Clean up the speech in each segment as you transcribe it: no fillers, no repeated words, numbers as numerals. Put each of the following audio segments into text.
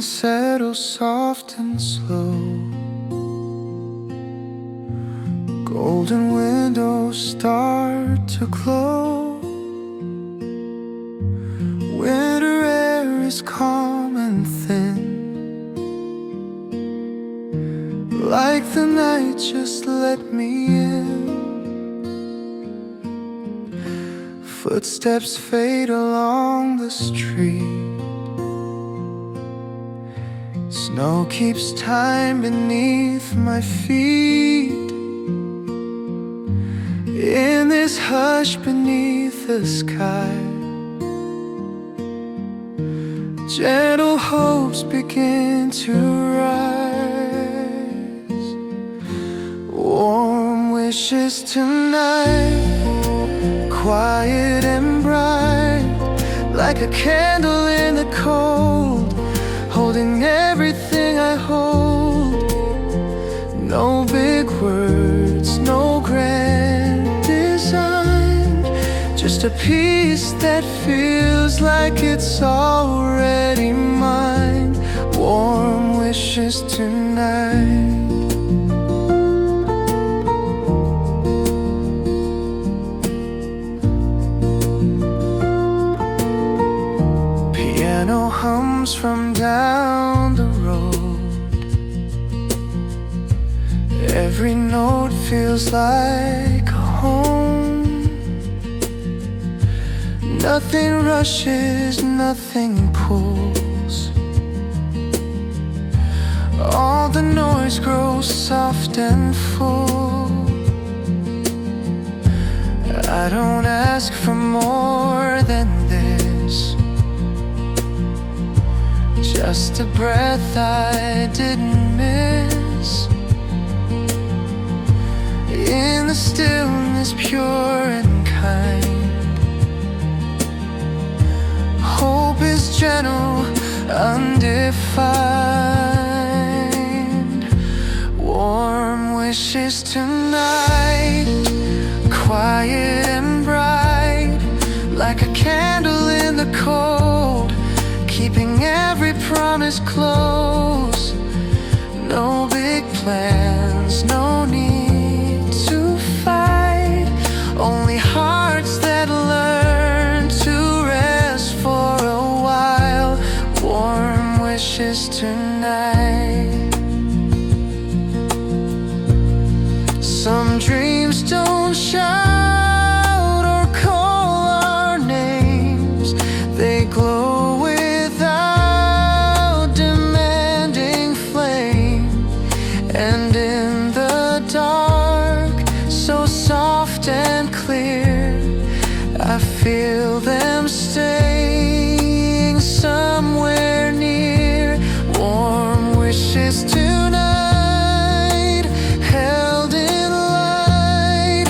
settle soft and slow. Golden windows start to glow. Winter air is calm and thin, like the night just let me in. Footsteps fade along the street. Snow keeps time beneath my feet. In this hush beneath the sky, gentle hopes begin to rise. Warm wishes tonight, quiet and bright, like a candle in the cold, holding everything I hold. No big words, no grand design, just a piece that feels like it's already mine. Warm wishes tonight. Piano hums from down the road. Every note feels like a home. Nothing rushes, nothing pulls. All the noise grows soft and full. I don't ask for more than this, just a breath I didn't miss. In the stillness pure and kind, hope is gentle, undefined. Warm wishes tonight, quiet and bright, like a candle in the cold, keeping every promise close. No big plans, no need to fight, only hearts that learn to rest for a while. Warm wishes tonight. Some dreams don't shout or call our names, they glow without demanding flame. And in the dark, so soft and clear, I feel them staying somewhere near. Warm wishes tonight, held in light,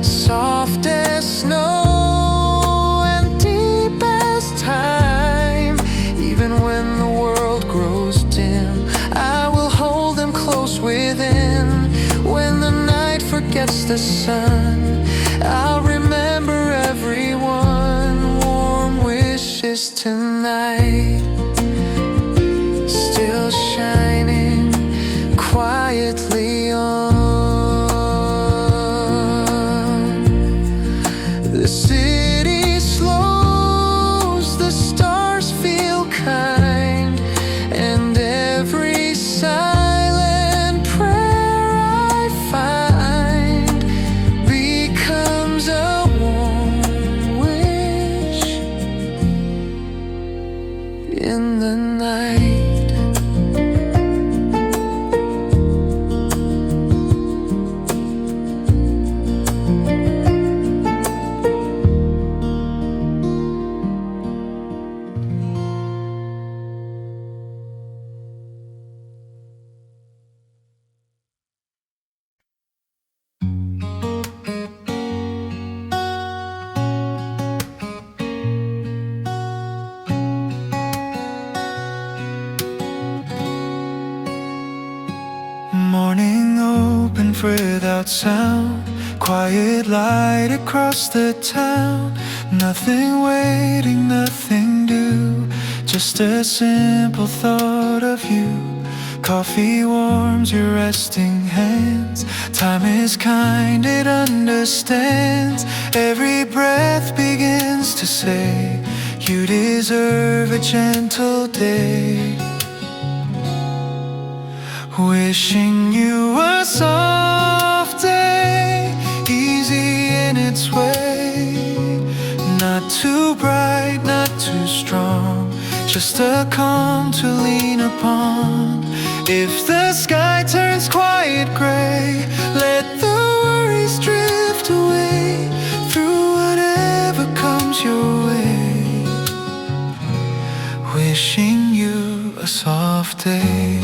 soft as snow and deep as time. Even when the world grows dim, I will hold them close within. When the night forgets the sun, I'll remember everyone. Warm wishes tonight, still shining quietly on. The city slows, the stars feel kind, and every silent prayer I find becomes a warm wish in the night. Morning opened without sound, quiet light across the town. Nothing waiting, nothing due, Just a simple thought of you. Coffee warms your resting hands. Time is kind, it understands. Every breath begins to say, you deserve a gentle day. Wishing you a soft day, easy in its way. Not too bright, not too strong, just a calm to lean upon. If the sky turns quiet gray, let the worries drift away. Through whatever comes your way, wishing you a soft day.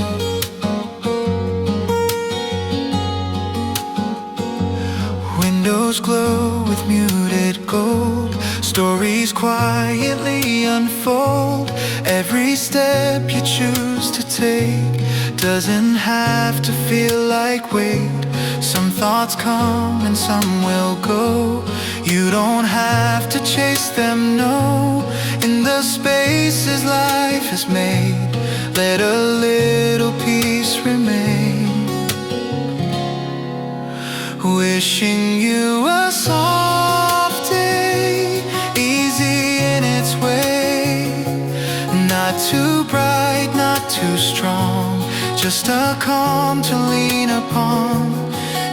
Windows glow with muted gold, stories quietly unfold. Every step you choose to take doesn't have to feel like weight. Some thoughts come and some will go. You don't have to chase them, no. In the spaces life has made, let a little peace remain. Wishing you a soft day, easy in its way. Not too bright, not too strong, just a calm to lean upon.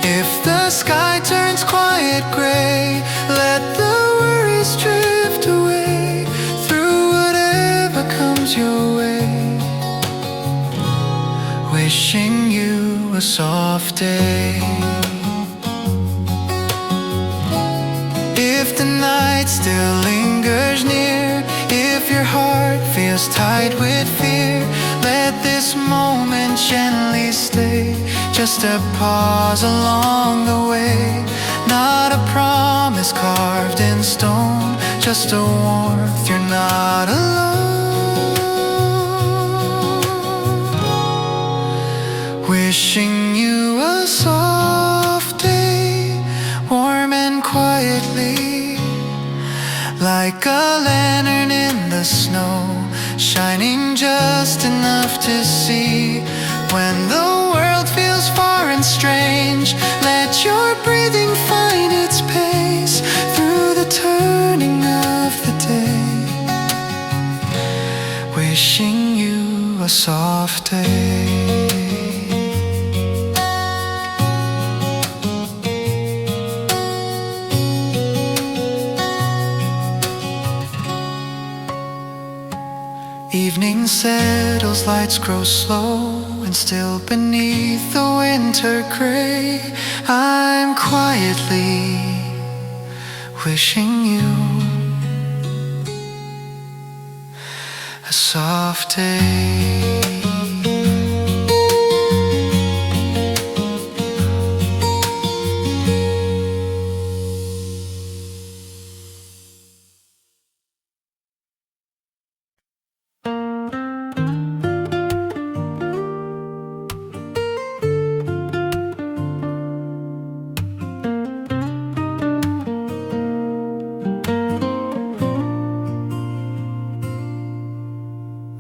If the sky turns quiet gray, let the worries drift away. Through whatever comes your way, wishing you a soft day. If the night still lingers near, if your heart feels tied with fear, let this moment gently stay. Just a pause along the way, not a promise carved in stone, just a warmth, you're not alone. Wishing you a soft day, warm and quietly, like a lantern in the snow, shining just enough to see. When the world feels far and strange, let your breathing find its pace. Through the turning of the day, wishing you a soft day. Evening settles, lights grow slow, and still beneath the winter gray, I'm quietly wishing you a soft day.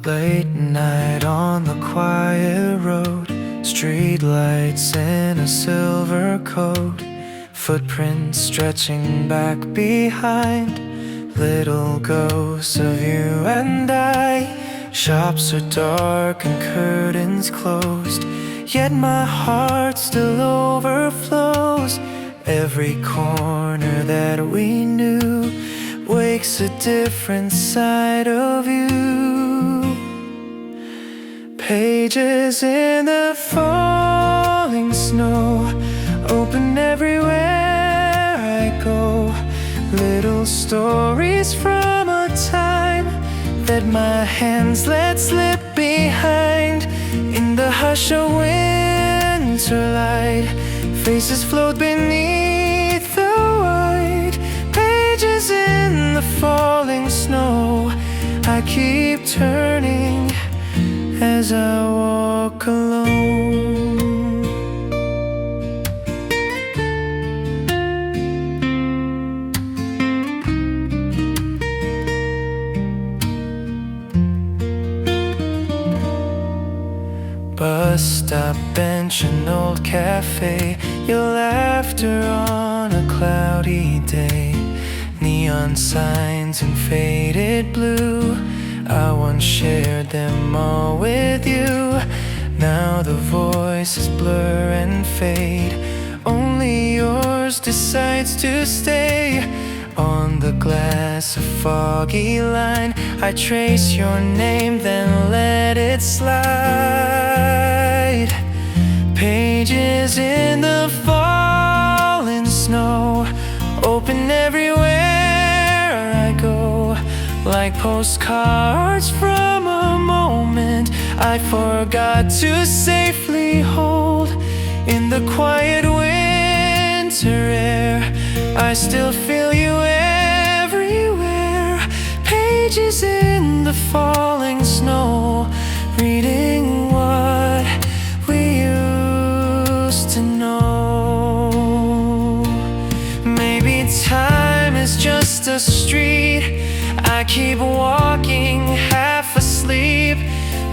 Late night on the quiet road, street lights in a silver coat, footprints stretching back behind, little ghosts of you and I. Shops are dark and curtains closed, yet my heart still overflows. Every corner that we knew wakes a different side of you. Pages in the falling snow, open everywhere I go. Little stories from a time that my hands let slip behind. In the hush of winter light, faces float beneath the white. Pages in the falling snow, I keep turning as I walk alone. bus stop bench, an old cafe, your laughter on a cloudy day, neon signs in faded blue. I once shared them all with you. Now the voices blur and fade. Only yours decides to stay. On the glass, a foggy line, I trace your name, then let it slide. Pages in the falling snow, open everywhere I go, like postcards from a moment I forgot to safely hold. In the quiet winter air, I still feel you everywhere. Pages in the falling snow, reading what we used to know. Maybe time is just a street I keep walking half asleep,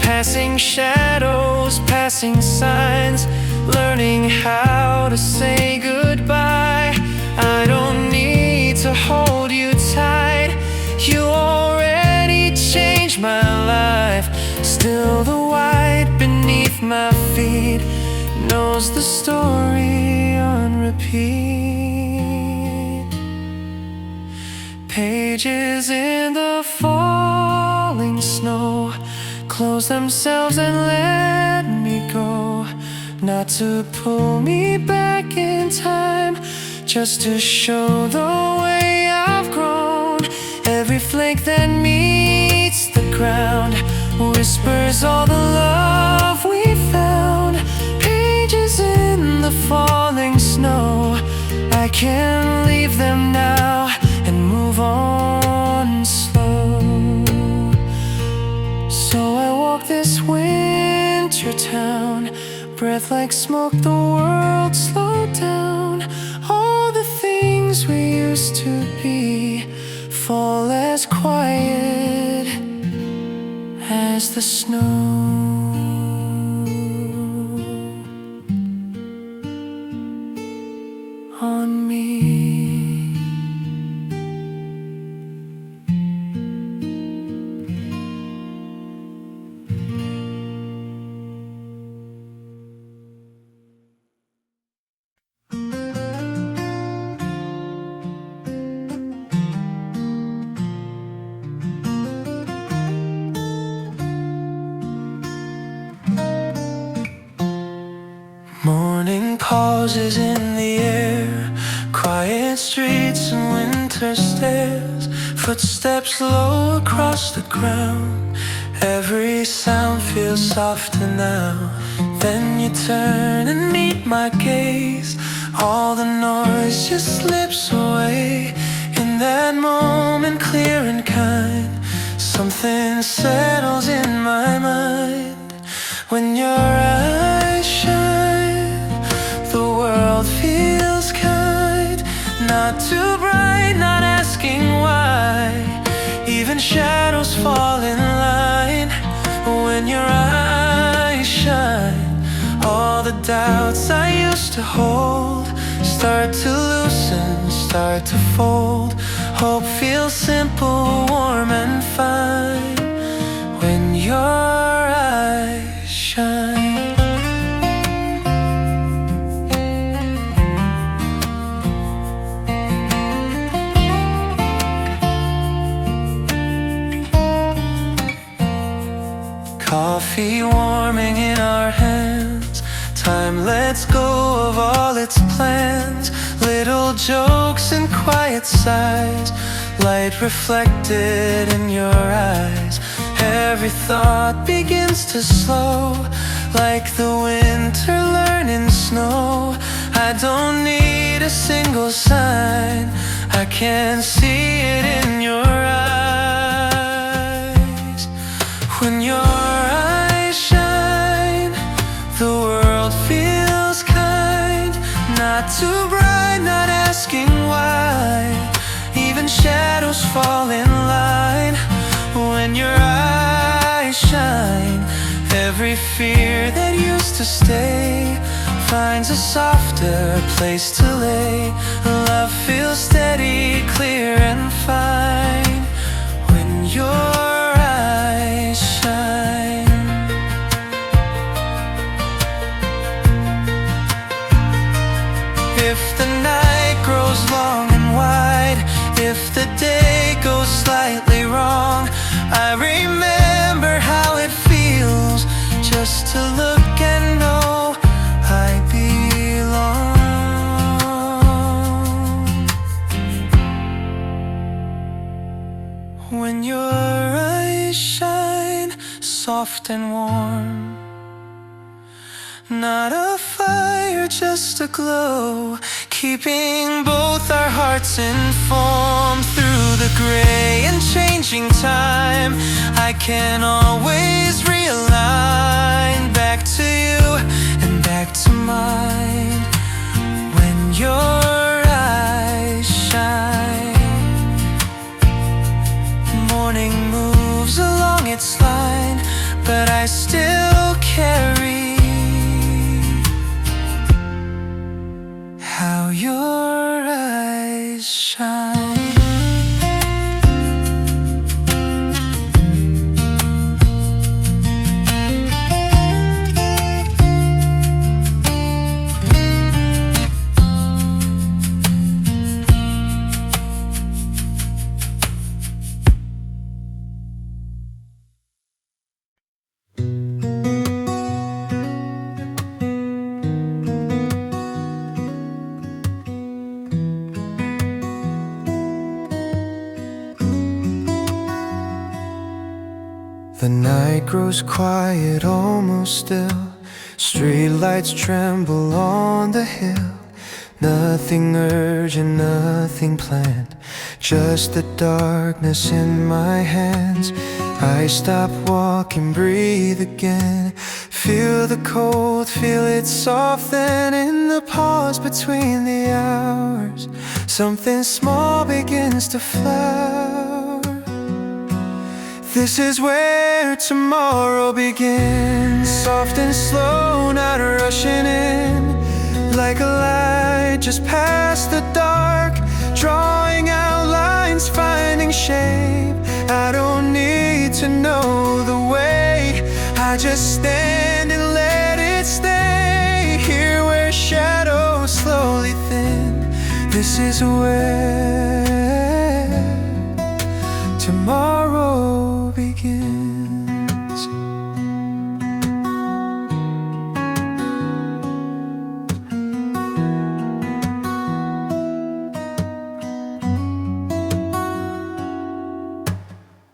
passing shadows, passing signs, learning how to say goodbye. I don't need to hold you tight, you already changed my life. Still the white beneath my feet knows the story on repeat. Pages in the falling snow close themselves and let me go, not to pull me back in time, just to show the way I've grown. Every flake that meets the ground whispers all the love we found. Pages in the falling snow, I can't leave them now and move on slow. So I walk this winter town, breath like smoke, the world slowed down. All the things we used to be fall as quiet as the snow. On me. Morning pauses in the air, quiet streets and winter stairs, footsteps low across the ground. Every sound feels softer now. Then you turn and meet my gaze. All the noise just slips away. In that moment, clear and kind, something settles in my mind. When your eyes shine, the world feels kind. Not too bright, not asking why. Even shadows fall in line. When your eyes shine, all the doubts I used to hold start to loosen, start to fold. Hope feels simple, warm and fine when your eyes shine. Coffee warming in our hands, time lets go of all its plans. Little jokes and quiet sighs, light reflected in your eyes. Every thought begins to slow, like the winter learning snow. I don't need a single sign, I can see it in your eyes. When your eyes shine, the world feels kind. Not too bright, not asking why. Even shadows fall in line. When your eyes shine, Every fear that used to stay finds a softer place to lay. Love feels steady, clear and fine when your eyes shine. If the night grows long and wide, if the day goes slightly wrong, I remember how it feels just to look and know I belong. When your eyes shine soft and warm, not a fire, just a glow, keeping both our hearts informed through the gray and changing time. I can always realign back to you and back to mine. When your eyes shine, morning moves along its line, but I still carry how your eyes shine. The night grows quiet, almost still. Streetlights tremble on the hill. Nothing urgent, nothing planned, just the darkness in my hands. I stop walking, breathe again. Feel the cold, feel it soften in the pause between the hours. Something small begins to flower. This is where tomorrow begins. Soft and slow, not rushing in. Like a light just past the dark, drawing out lines, finding shape. I don't need to know the way, I just stand and let it stay. Here where shadows slowly thin. This is where tomorrow begins.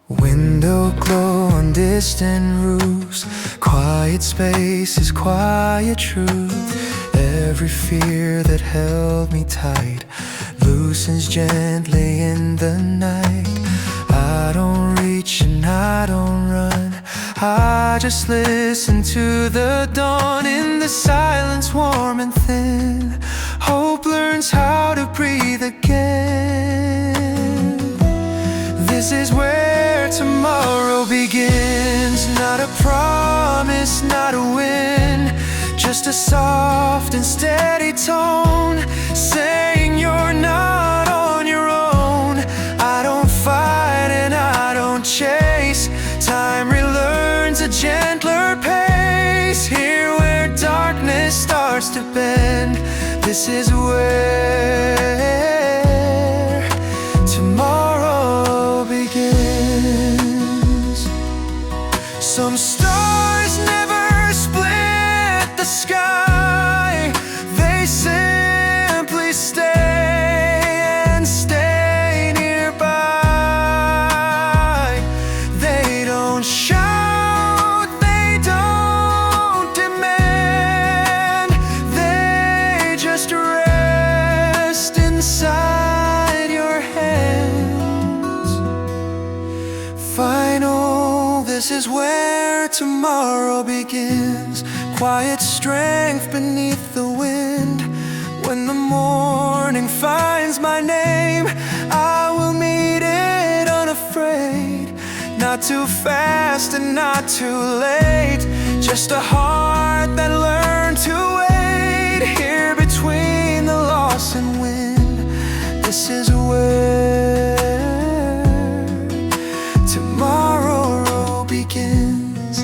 Window glow on distant roofs, quiet spaces, quiet truth. Every fear that held me tight loosens gently in the night. I don't reach and I don't run, I just listen to the dawn. In the silence, warm and thin, hope learns how to breathe again. This is where tomorrow begins. Not a promise, not a win, just a soft and steady tone, saying you're not on your own. I don't fight and I don't chase, time relearns a gentler pace. Here where darkness starts to bend, this is where tomorrow begins. Some stars never split the sky, they simply stay and stay nearby. They don't shout, they don't demand, they just rest inside your hands. Final, this is where tomorrow begins. Quiet strength beneath the wind. When the morning finds my name, I will meet it unafraid. Not too fast and not too late, Just a heart that learned to wait here between the loss and win. This is where tomorrow begins.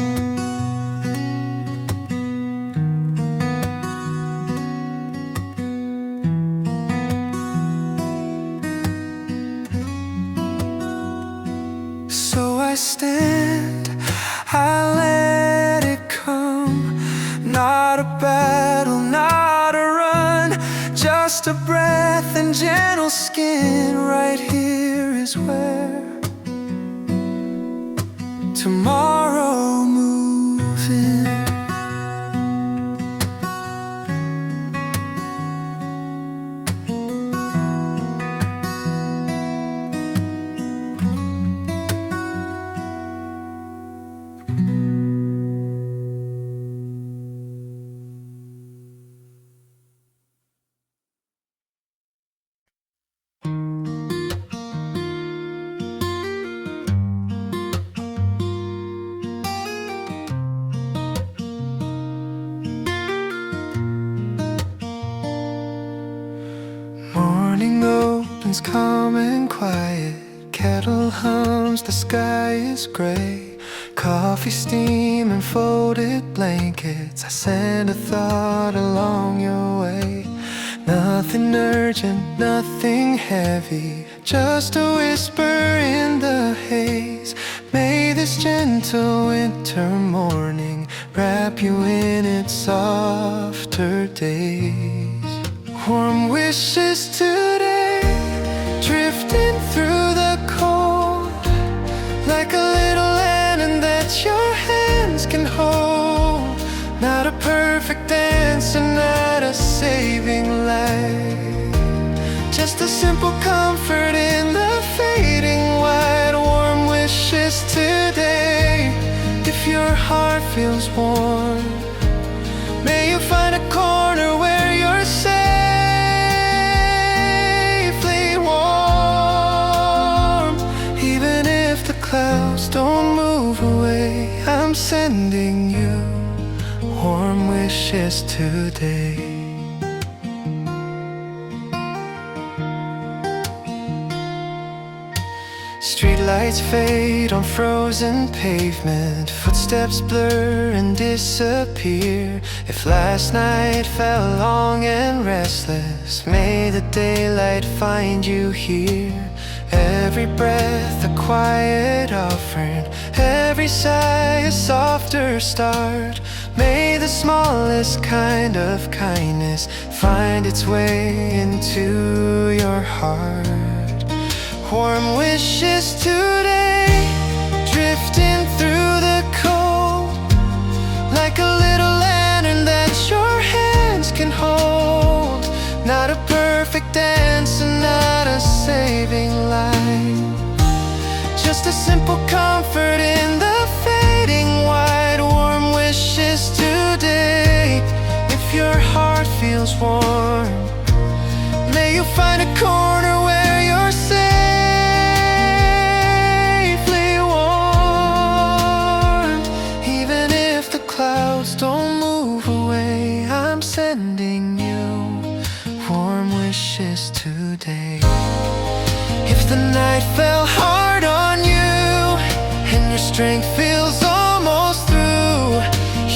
So I stand, I let it come. Not a battle, not a run, just a breath and gentle skin. Right here is where tomorrow moves in. Morning opens calm and quiet. Kettle hums, the sky is gray. Coffee steam and folded blankets. I send a thought along your way. Nothing urgent, nothing heavy, just a whisper in the haze. May this gentle winter morning wrap you in its softer days. Warm wishes today, drifting through the cold, like a little lantern that your hands can hold. Not a perfect answer, not a saving light, just a simple comfort in the fading light. Warm wishes today, if your heart feels warm, may you find a corner where you're safe. Clouds don't move away, I'm sending you warm wishes today. Streetlights fade on frozen pavement, footsteps blur and disappear. If last night felt long and restless, may the daylight find you here. Every breath a quiet offering, every sigh a softer start. May the smallest kind of kindness find its way into your heart. Warm wishes today, drifting through the cold, like a little lantern that your hands can hold. Not a perfect answer, not a saving light, just a simple comfort in the fading white. Warm wishes today, if your heart feels warm, may you find a corner where you're safely warm. Even if the clouds don't move away, I'm sending you warm wishes today. If the night fell hard on you and your strength feels almost through,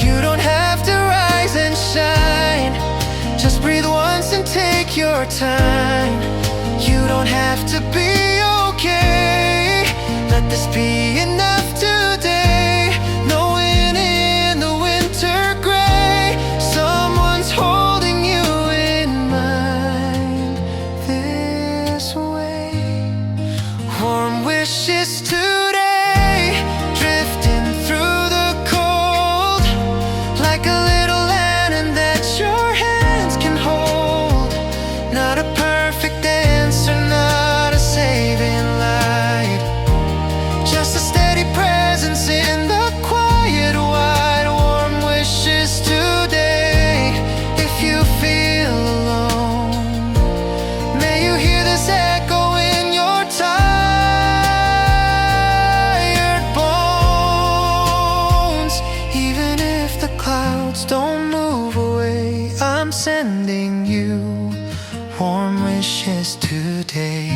you don't have to rise and shine, just breathe once and take your time. You don't have to be okay, let this be enough today. Knowing in the winter gray, someone's holding you in mind this way. Warm wishes today, drifting through the cold, like a little lantern that your hands can hold. Not a perfect answer, not a saving light, just a sending you warm wishes today.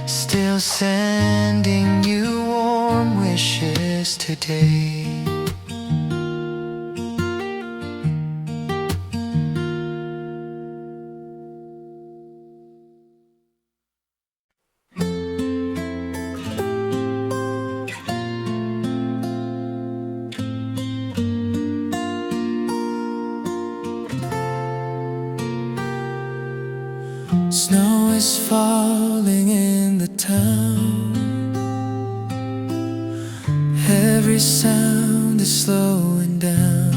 Still sending you warm wishes today. Snow is falling in the town. Every sound is slowing down.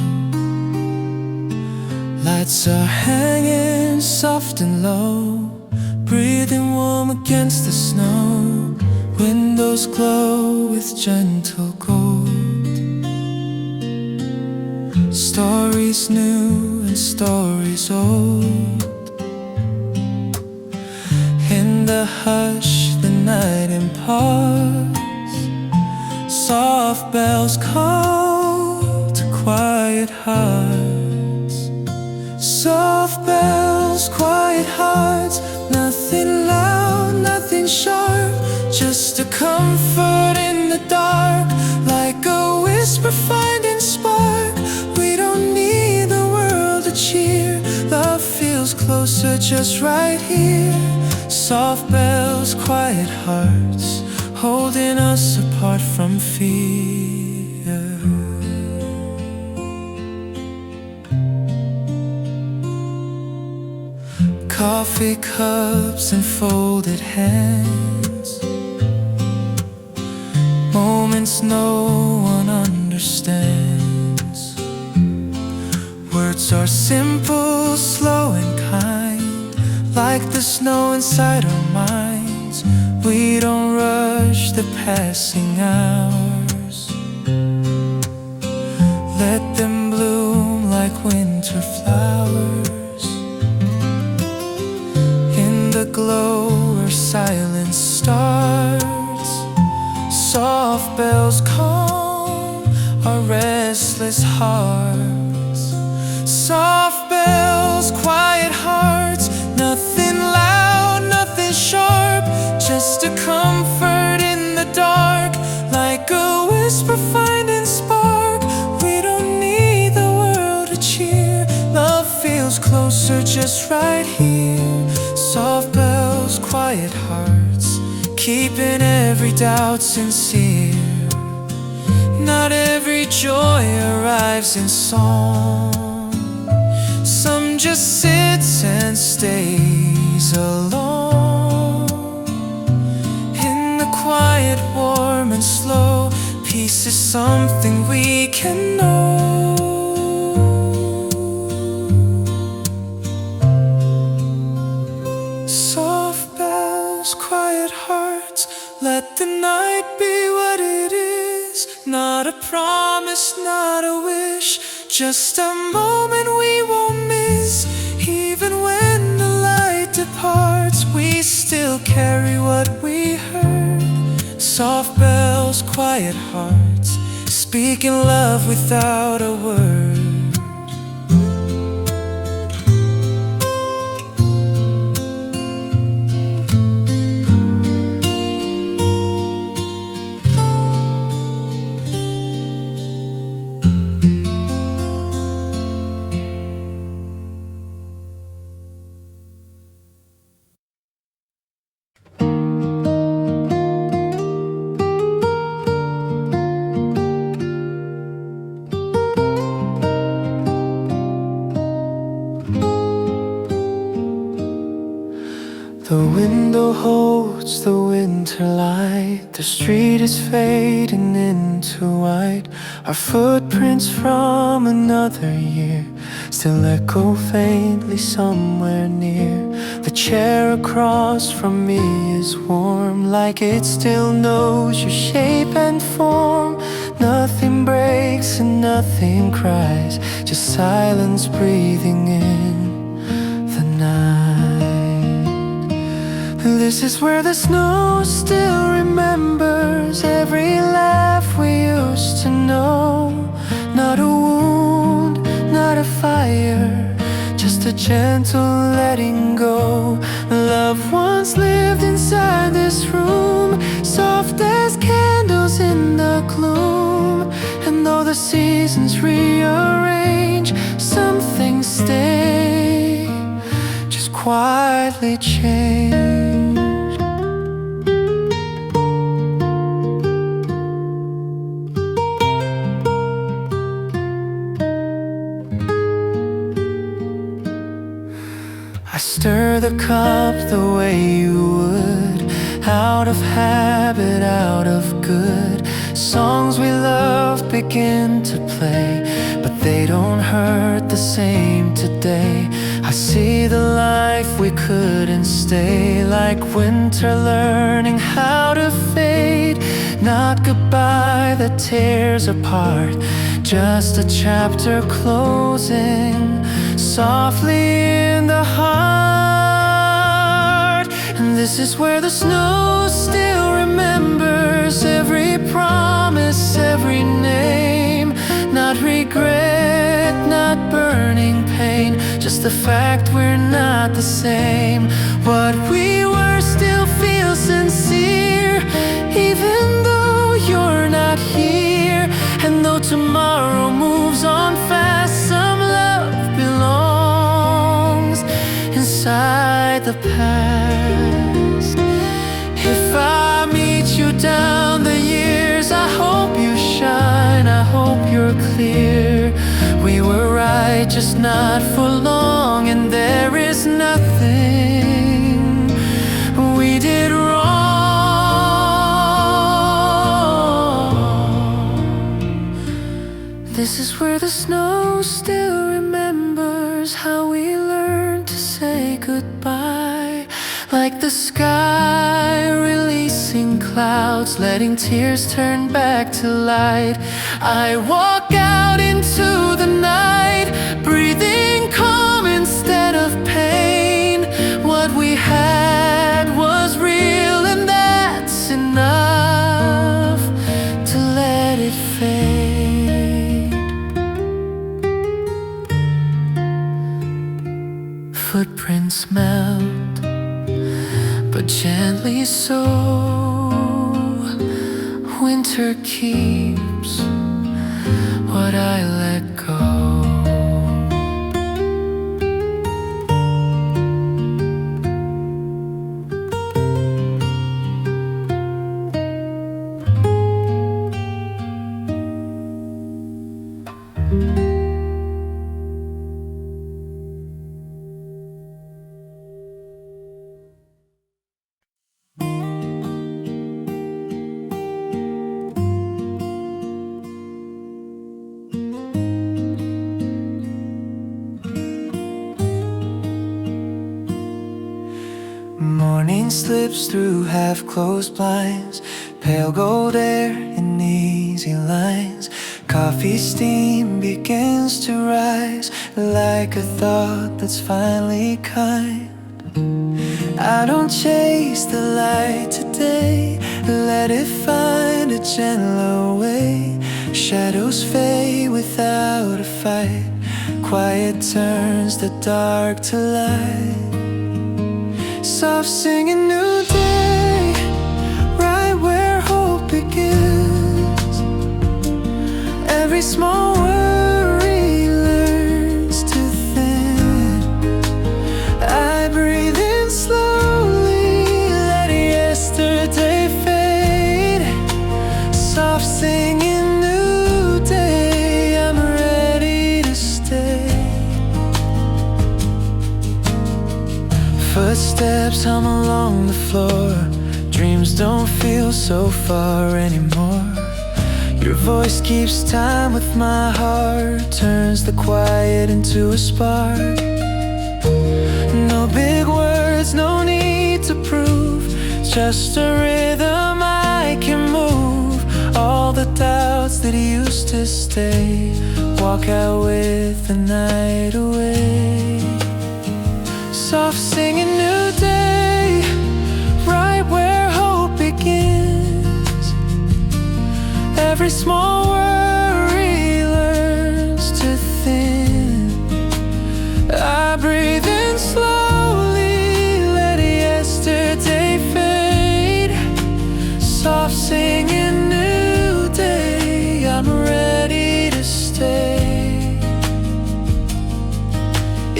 Lights are hanging soft and low, breathing warm against the snow. Windows glow with gentle gold. Stories new and stories old. In the hush, the night imparts. Soft bells call to quiet hearts. Soft bells, quiet hearts. Nothing loud, nothing sharp, just a comfort in the dark. Like a whisper finding spark. We don't need the world to cheer. Love feels closer just right here. Soft bells, quiet hearts, holding us apart from fear. Coffee cups and folded hands, moments no one understands. Words are simple, slow and kind, like the snow inside our minds. We don't rush the passing hours. Let them bloom like winter flowers. In the glow where silence starts, soft bells calm our restless hearts. Soft bells, quiet hearts. Nothing loud, nothing sharp, just a comfort in the dark. Like a whisper finding spark. We don't need the world to cheer. Love feels closer just right here. Soft bells, quiet hearts, keeping every doubt sincere. Not every joy arrives in song. Some just sits and stays alone. In the quiet, warm and slow, peace is something we can know. Soft bells, quiet hearts, let the night be what it is. Not a promise, not a wish, just a moment we won't miss. Even when the light departs, we still carry what we heard. Soft bells, quiet hearts, speaking love without a word. The window holds the winter light. The street is fading into white. Our footprints from another year still echo faintly somewhere near. The chair across from me is warm, like it still knows your shape and form. Nothing breaks and nothing cries, just silence breathing in the night. This is where the snow still remembers every laugh we used to know. Not a wound, not a fire, just a gentle letting go. Loved ones lived inside this room, soft as candles in the gloom. And though the seasons rearrange, some things stay, just quietly change. I stir the cup the way you would, out of habit, out of good. Songs we love begin to play, but they don't hurt the same today. I see the life we couldn't stay, like winter learning how to fade. Not goodbye that tears apart, just a chapter closing softly in the heart. And this is where the snow still remembers every promise, every name. Not regret, not burning pain, just the fact we're not the same. What we were still feels sincere, even though you're not here. And though tomorrow moves on fast, some love belongs inside the past. If I meet you down the years, I hope you shine, I hope you're clear. We were right, just not for long, and there is nothing we did wrong. This is where the snow still remembers how we learned to say goodbye. Like the sky releasing clouds, letting tears turn back to light. I walk out into the night, breathing calm instead of pain. What we had was real, and that's enough to let it fade. Footprints melt, but gently so. Winter keeps what I let go. Morning slips through half-closed blinds, pale gold air in easy lines. Coffee steam begins to rise, like a thought that's finally kind. I don't chase the light today, let it find a gentler way. Shadows fade without a fight, quiet turns the dark to light. Soft singing new day, right where hope begins. Every small worry learns to thin. I breathe in slowly, let yesterday fade. Soft singing new day, I'm ready to stay. Footsteps hum along the floor, dreams don't feel so far anymore. Your voice keeps time with my heart, turns the quiet into a spark. No big words, no need to prove, just a rhythm I can move. All the doubts that used to stay, walk out with the night away. Soft singing new day, right where hope begins. Every small worry learns to thin.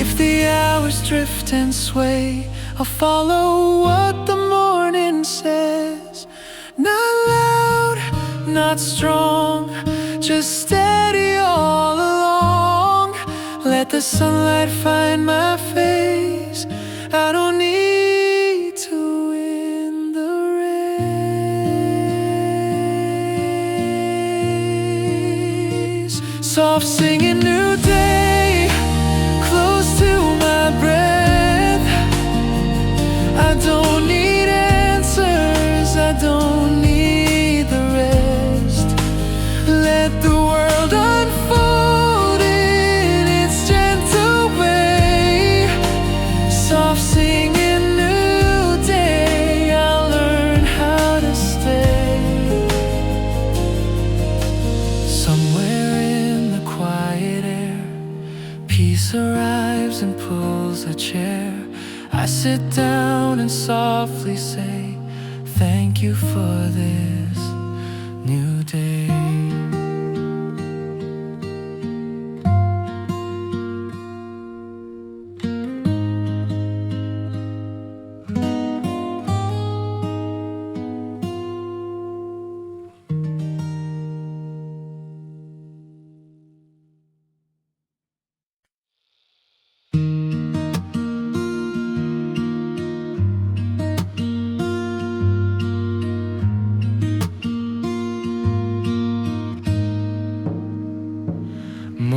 If the hours drift and sway, I'll follow what the morning says. Not loud, not strong, just steady all along. Let the sunlight find my face. I don't need to win the race. Soft singing, new day, close to my breath. I don't need answers, I don't need the rest. Let the world unfold in its gentle way. Soft singing, new day, I'll learn how to stay. Somewhere in the quiet air, peace arrives and pulls a chair. I sit down and softly say, thank you for this new day.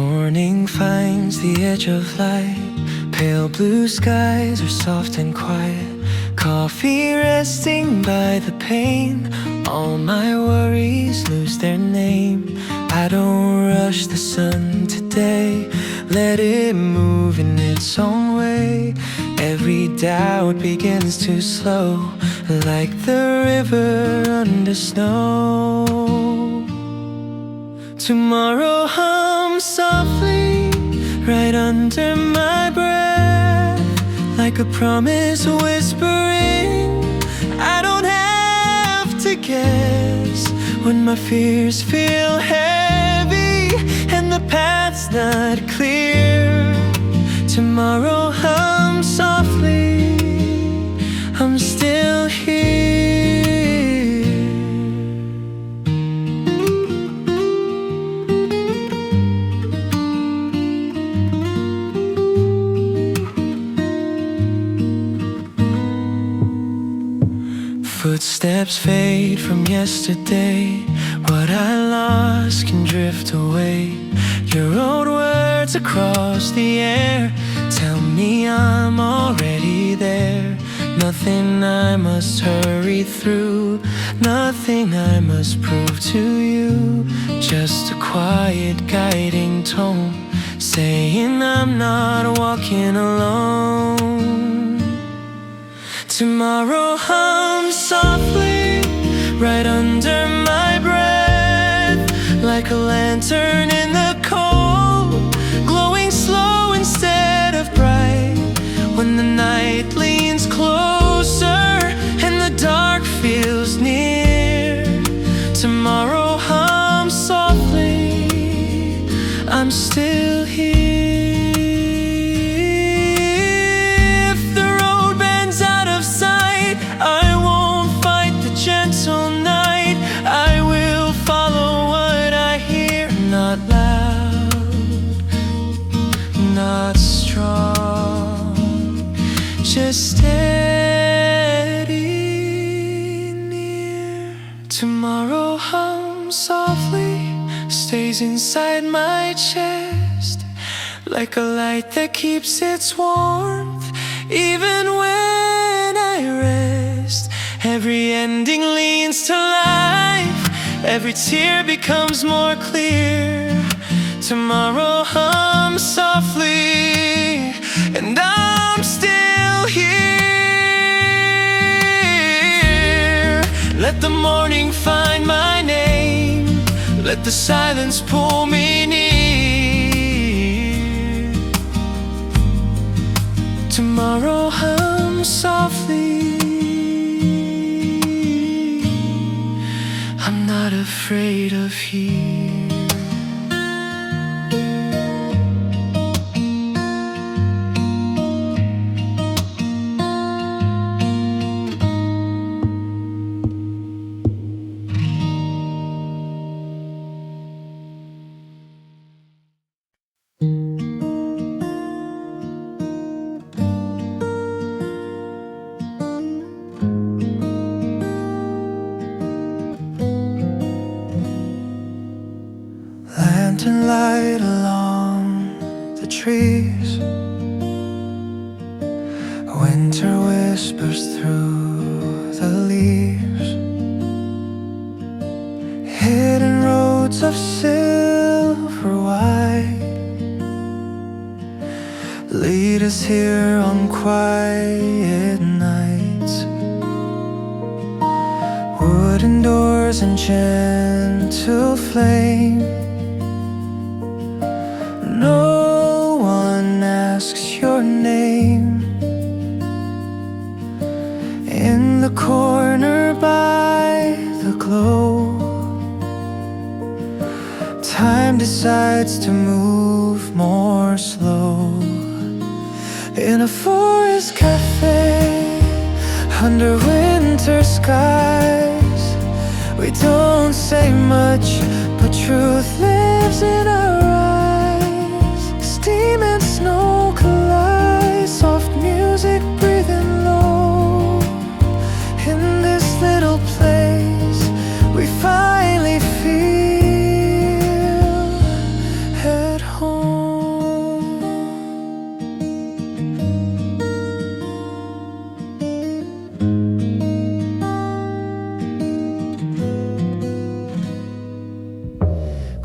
Morning finds the edge of light. Pale blue skies are soft and quiet. Coffee resting by the pane. All my worries lose their name. I don't rush the sun today. Let it move in its own way. Every doubt begins to slow, like the river under snow. Tomorrow hums softly right under my breath, like a promise whispering. I don't have to guess when my fears feel heavy and the path's not clear. Tomorrow hums softly, I'm still here. Footsteps fade from yesterday. What I lost can drift away. Your old words across the air tell me I'm already there. Nothing I must hurry through, nothing I must prove to you. Just a quiet guiding tone saying I'm not walking alone. Tomorrow hums softly right under my breath, like a lantern in the cold, glowing slow instead of bright. When the night leans closer and the dark feels near, tomorrow hums softly, I'm still here. I won't fight the gentle night. I will follow what I hear. Not loud, not strong, just steady near. Tomorrow hums softly, stays inside my chest, like a light that keeps its warmth even when I rest. Every ending leans to life, every tear becomes more clear. Tomorrow hums softly, and I'm still here. Let the morning find my name, let the silence pull me near. Tomorrow hums softly, I'm not afraid of here. Winter whispers through the leaves, hidden roads of silver white lead us here on quiet nights. Wooden doors and gentle flame, no one asks your name. In the corner by the glow, time decides to move more slow. In a forest cafe under winter skies, we don't say much, but truth lives in our eyes. Steam and snow collide, soft music breathing low. In this little place we finally feel at home.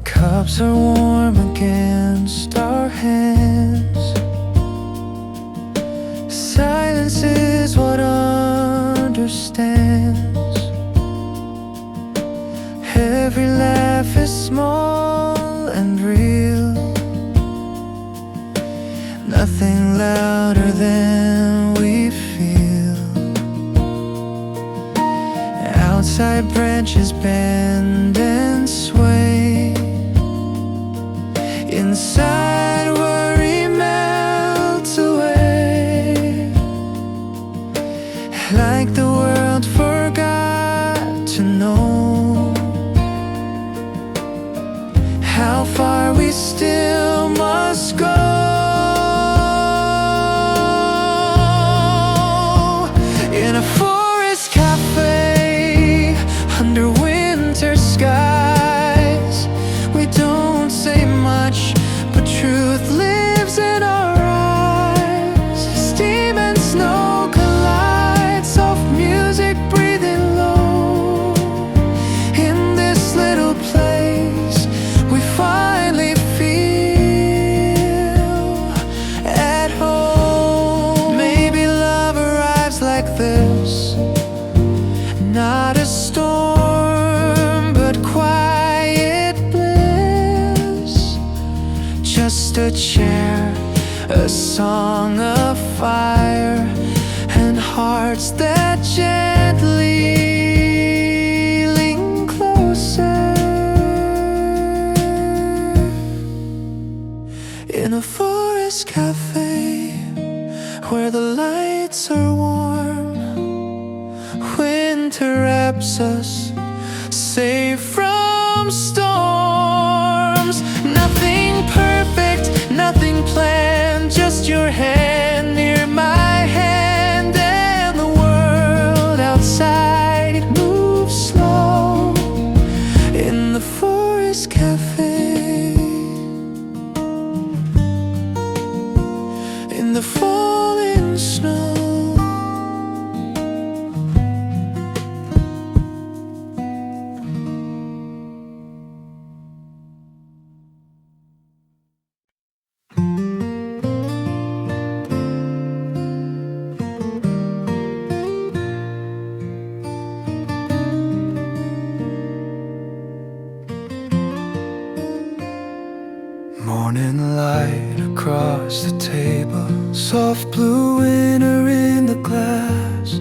Cups are warm against our hands. Silence is what understands. Every laugh is small and real, nothing louder than we feel. Outside branches bend and sway, inside worry melts away, like the world forgot to know how far we still must go. In a forest cafe under winter skies, we don't say much, but truth lives in our eyes. Steam and snow collide, soft music breathing low. In this little place we finally feel at home. Maybe love arrives like this, not a storm, but quiet bliss. Just a chair, a song of fire, and hearts that gently lean closer. In a forest cafe where the lights are warm, winter wraps us safe from storms. Nothing perfect, nothing planned, just your hand near my hand, and the world outside, it moves slow. In the forest cafe, in the falling snow. Morning light across the table, soft blue winter in the glass.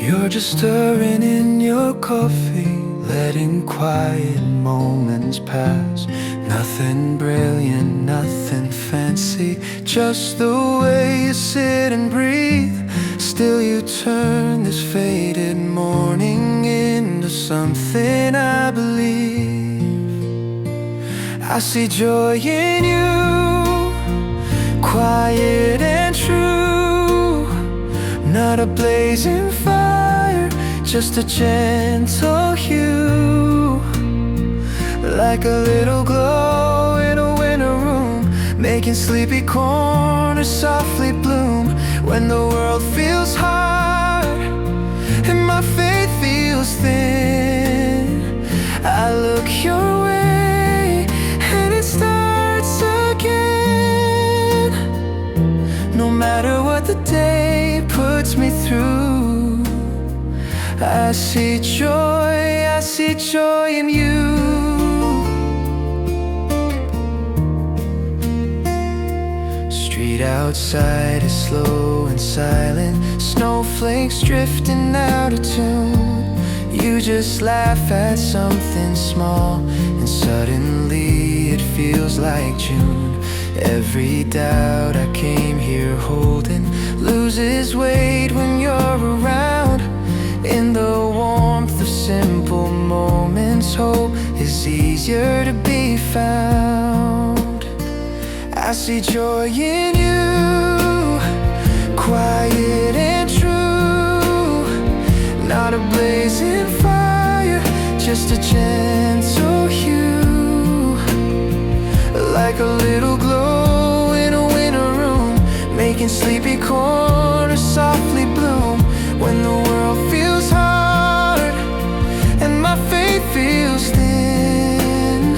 You're just stirring in your coffee, letting quiet moments pass. Nothing brilliant, nothing fancy, just the way you sit and breathe. Still you turn this faded morning into something I believe. I see joy in you, quiet and true. Not a blazing fire, just a gentle hue. Like a little glow in a winter room, making sleepy corners softly bloom. When the world feels hard and my faith feels thin, I look your way and it starts again. No matter what the day puts me through, I see joy in you. Street outside is slow and silent, snowflakes drifting out of tune. You just laugh at something small and suddenly it feels like June. Every doubt I came here holding loses weight when you're around. In the warmth of simple moments, hope is easier to be found. I see joy in you, quiet and true. Not a blazing fire, just a gentle hue. Like a little glow in a winter room, making sleepy corners softly bloom. When the world feels hard and my faith feels thin,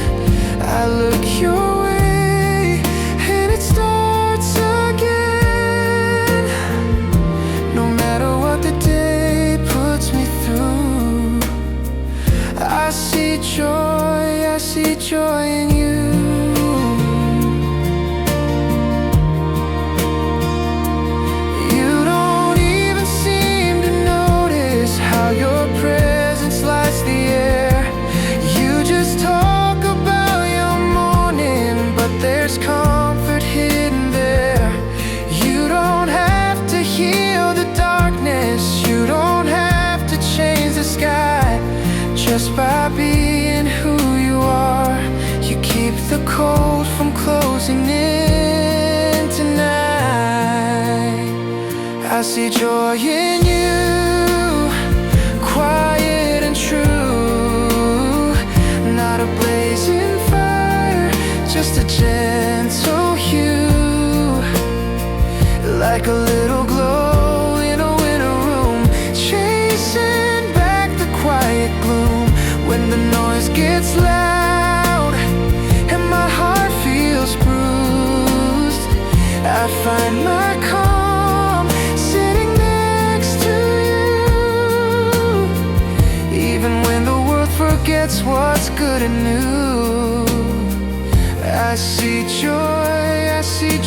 I look your way and it starts again. No matter what the day puts me through, I see joy in you. Your presence lights the air. You just talk about your morning, but there's comfort hidden there. You don't have to heal the darkness, you don't have to change the sky. Just by being who you are, you keep the cold from closing in tonight. I see joy in you, quiet and true. Not a blazing fire, just a gentle hue. Like a little glow in a winter room, chasing back the quiet gloom. When the noise gets loud and my heart feels bruised, I find my calm sitting next to you. Even when the world forgets what's good and new, I see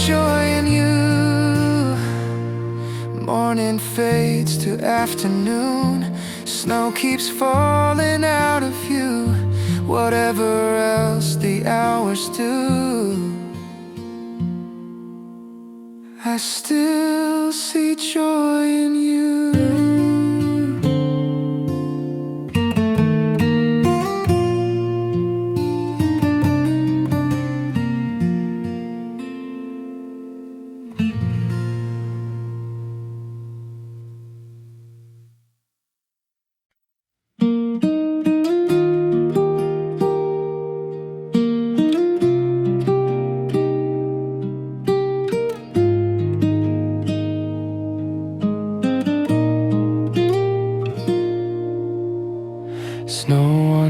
joy in you. Morning fades to afternoon, snow keeps falling out of view. Whatever else the hours do, I still see joy in you.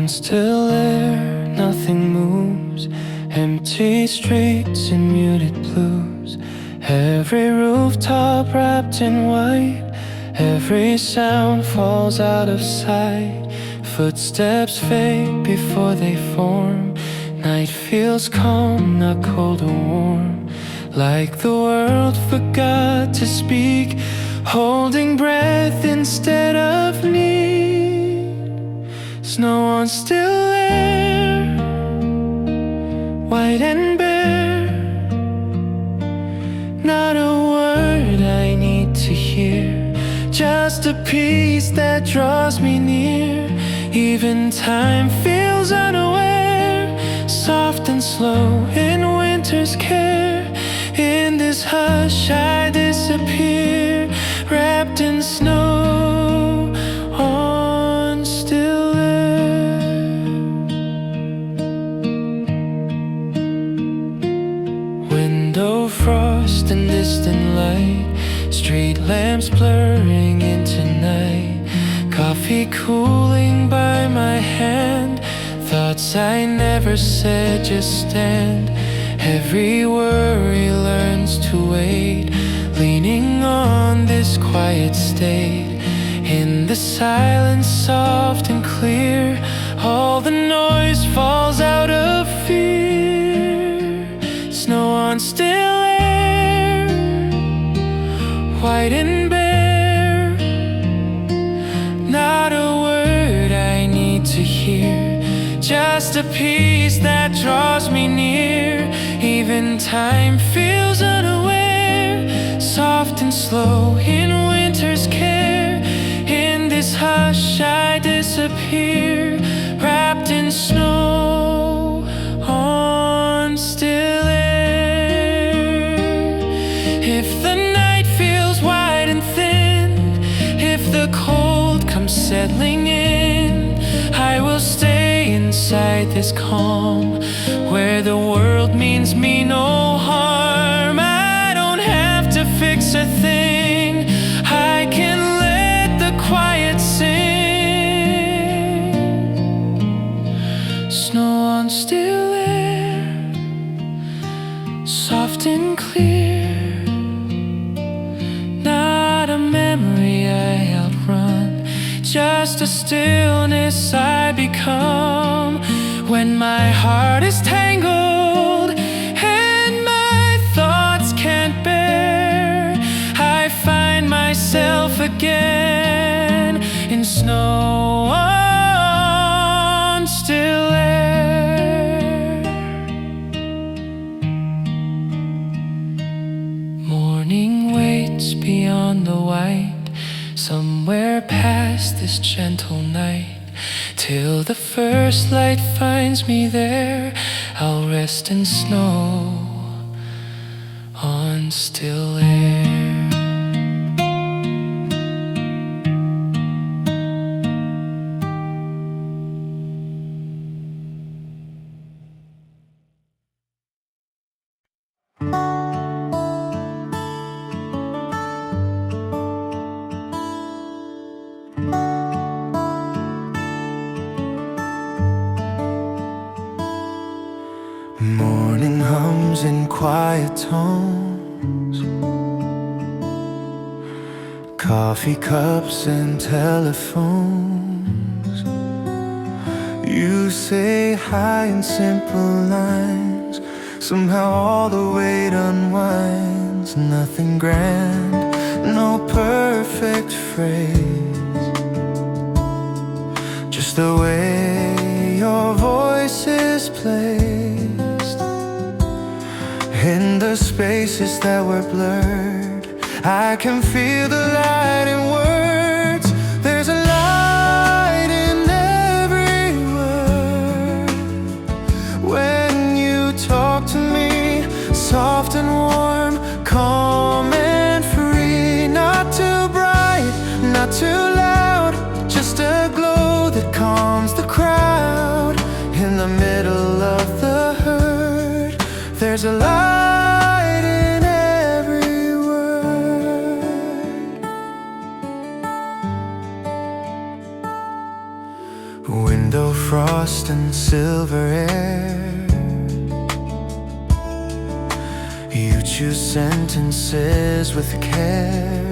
Still air, nothing moves. Empty streets and muted blues. Every rooftop wrapped in white. Every sound falls out of sight. Footsteps fade before they form. Night feels calm, not cold or warm. Like the world forgot to speak, holding breath instead of need. Snow on still air, white and bare. Not a word I need to hear, just a peace that draws me near. Even time feels unaware, soft and slow in winter's care. In this hush I disappear, wrapped in snow on still air. When fading light, street lamps blurring into night, coffee cooling by my hand, thoughts I never said just stand. Every worry learns to wait, leaning on this quiet state. In the silence soft and clear, all the noise falls out of fear. Snow on still air, white and bare, not a word I need to hear, just a peace that draws me near. Even time feels unaware, soft and slow in winter's care. In this hush I disappear, wrapped in snow on still air. If the night feels wide and thin, if the cold comes settling in, I will stay inside this calm, where the world means me no harm. I don't have to fix a thing, I can let the quiet sing. Snow on still air, soft and clear, not a memory I outrun, just a stillness I become. When my heart is tangled and my thoughts can't bear, I find myself again in snow on still air. Morning waits beyond the white, somewhere past this gentle night. Till the first light finds me there, I'll rest in snow on still air. Morning hums in quiet tones, coffee cups and telephones. You say hi in simple lines, somehow all the weight unwinds. Nothing grand, no perfect phrase, just the way your voice is placed in the spaces that were blurred. I can feel the light in words. There's a light in every word. When you talk to me, soft and warm, calm and free. Not too bright, not too loud, just a glow that calms the crowd. In the middle of the herd, there's a light in every word. Window frost and silver air, you choose sentences with care,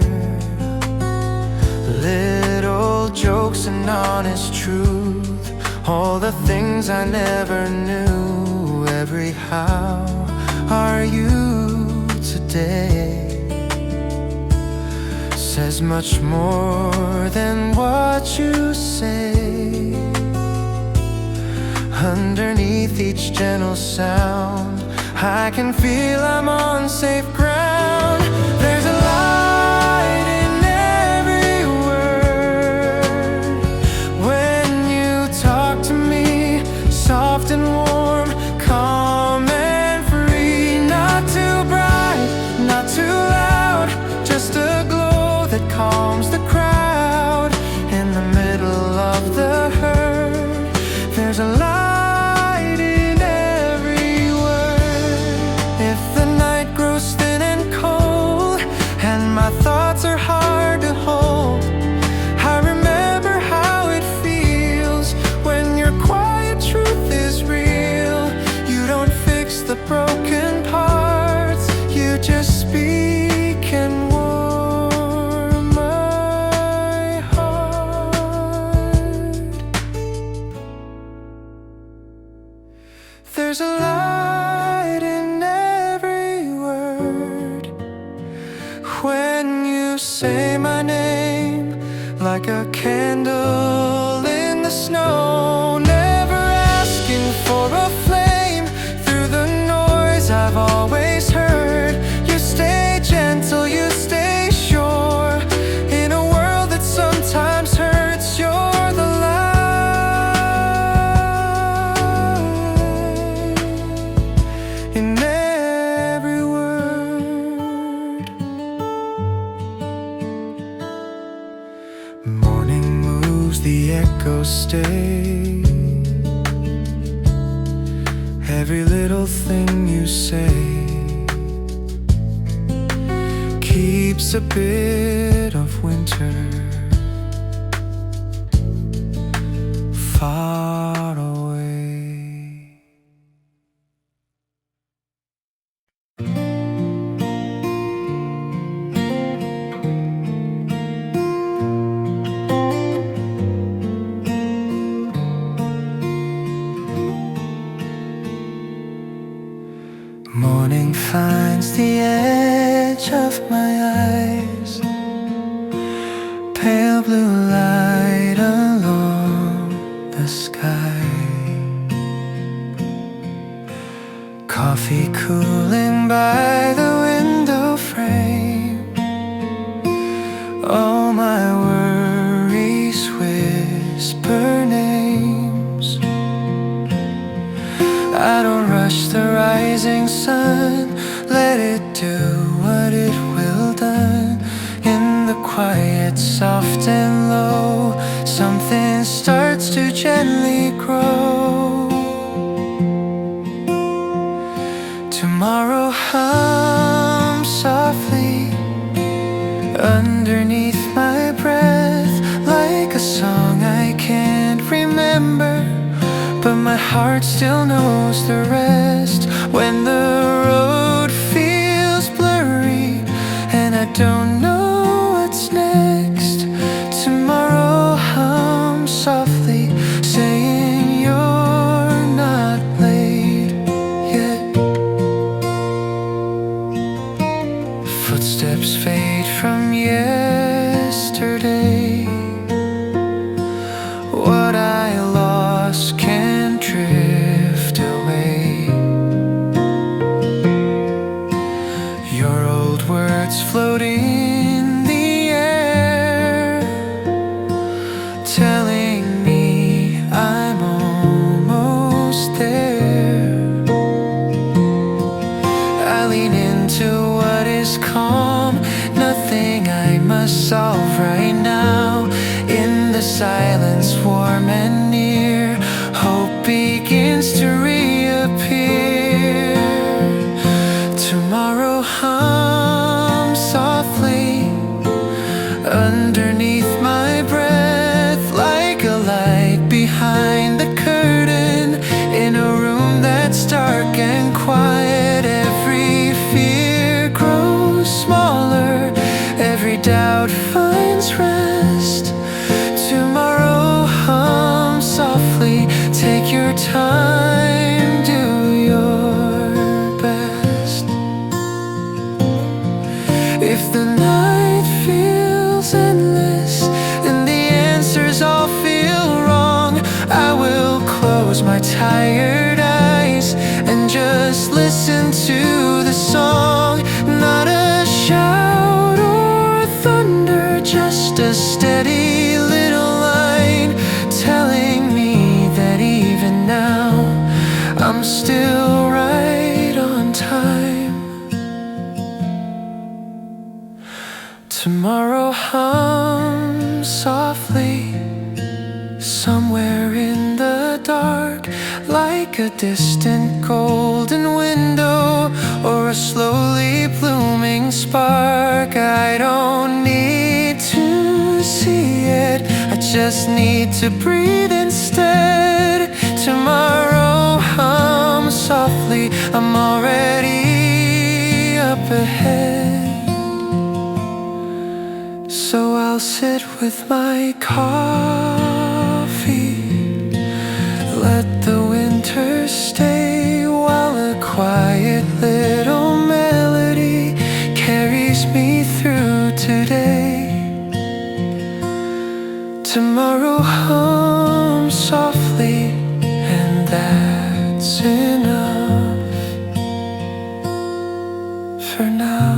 little jokes and honest truth, all the things I never knew. Every how are you today says much more than what you say. Underneath each gentle sound, I can feel I'm on safe ground. There's a light in every word. When you talk to me, soft and warm, calm and free. Not too bright, not too loud, just a glow that calms the crowd. In the middle of the herd, there's a light. If the night grows thin and cold, when my thoughts are hard to hold. I remember how it feels when your quiet truth is real. You don't fix the broken parts, you just speak and warm my heart. There's a light in every word when you say my name, like a candle in the snow. Never asking for a flame through the noise I've always heard. You stay gentle, you stay sure. In a world that sometimes hurts, you're the light in every word. Morning moves, the echoes stay. Every little thing you say keeps a bit of winter far away. Morning finds the edge of my eyes, pale blue light along the sky. Coffee cooling by the window frame. All my worries whisper names. I don't rush the rising sun, let it do what it will done. In the quiet, soft and low, something starts to gently grow. Tomorrow hums softly underneath my breath, like a song I can't remember, but my heart still knows the rest. When the road feels blurry and I don't know what's next, tomorrow hums softly, saying you're not late yet. Footsteps fade from yesterday. What I lost can drift away. Your old words float in the air, telling me I'm almost there. I lean into what is calm, nothing I must solve right now. In the silence, warm and near, hope begins to reappear. Tomorrow hums softly underneath my breath, like a light behind the curtain. In a room that's dark and quiet, every fear grows smaller, every doubt finds rest. Tomorrow hums softly, take your time, do your best. If the night feels endless and the answers all feel wrong, I will close my tired eyes and just listen to the song. Not a shout or thunder, just a steady little line telling me that even now I'm still right on time. Tomorrow hums softly somewhere in the dark, like a distant golden window or a slowly blooming spark. I don't need to see it, I just need to breathe instead. Tomorrow hums softly, I'm already up ahead. So I'll sit with my coffee, let the winter stay, while a quiet little melody carries me through today. Tomorrow hums softly, and that's enough for now.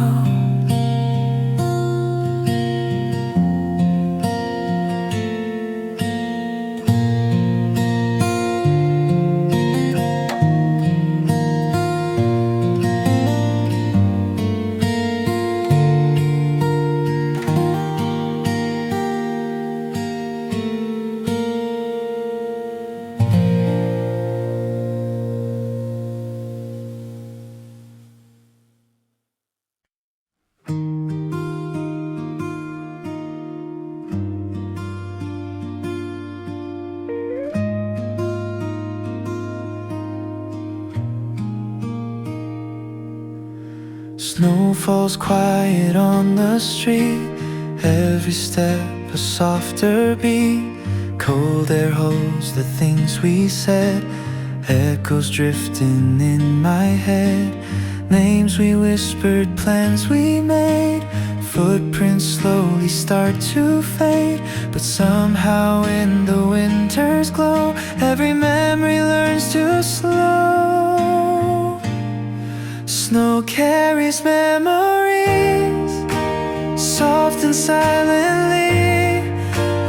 Snow falls quiet on the street, every step a softer beat. Cold air holds the things we said, echoes drifting in my head. Names we whispered, plans we made, footprints slowly start to fade. But somehow in the winter's glow, every memory learns to slow. Snow carries memories, soft and silently.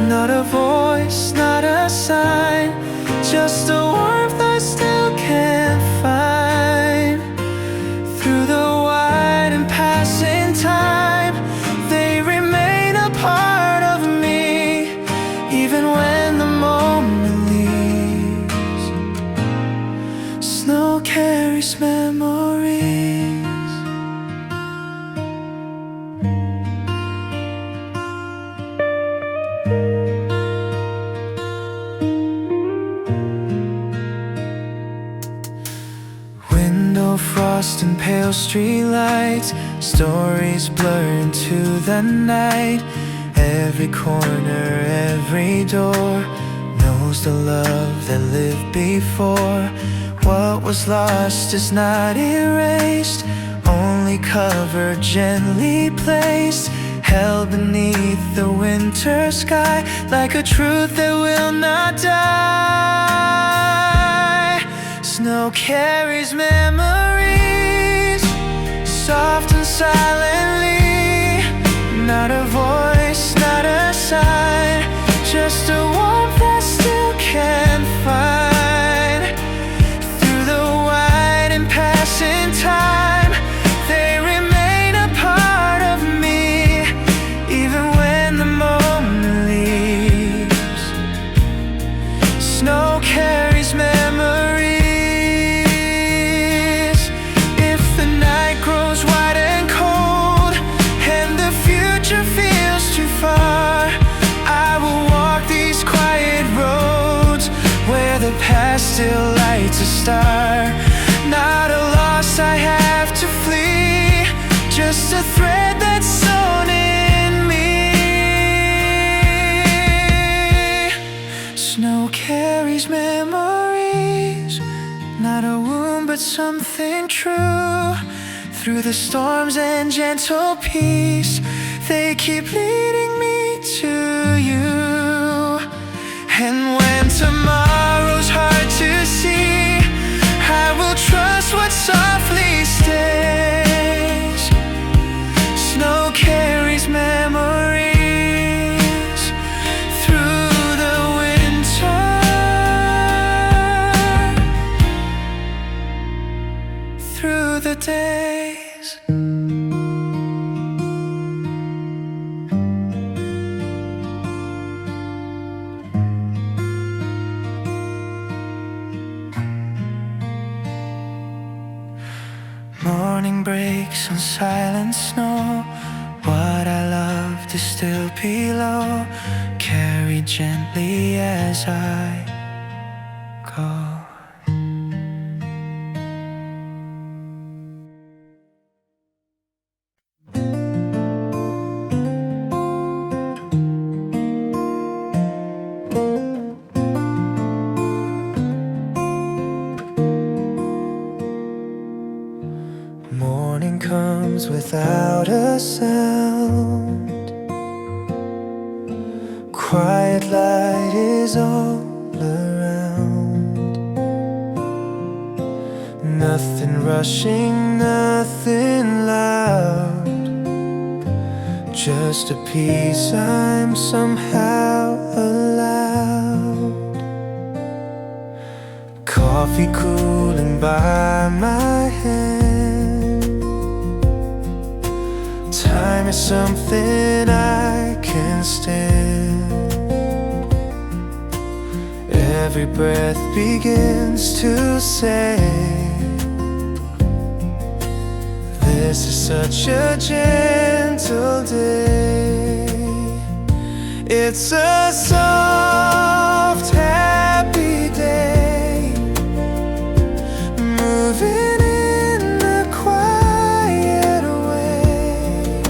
Not a voice, not a sign, just a warmth I still can't find. Through the wide and passing time, they remain a part of me, even when the moment leaves. Snow carries memories. Frost and pale street lights, stories blur into the night. Every corner, every door knows the love that lived before. What was lost is not erased, only covered, gently placed, held beneath the winter sky, like a truth that will not die. Snow carries memories, soft and silently. Not a voice, not a sign, just a warmth I still can't find. Through the wide and passing time, they remain a part of me, even when the moment leaves. Snow carries memories. Still lights a star, not a loss I have to flee, just a thread that's sewn in me. Snow carries memories, not a wound but something true. Through the storms and gentle peace, they keep leading me to you. And when tomorrow's hard to see, I will trust what softly stays. Snow carries memories through the winter, through the days. flakes on silent snow. What I love to still below, carried gently as I go. Morning comes without a sound. Quiet light is all around. Nothing rushing, nothing loud. Just a peace I'm somehow allowed. Coffee cooling by my hand. Time is something I can stand. Every breath begins to say, this is such a gentle day. It's a soft, happy day. Moving in a quiet way.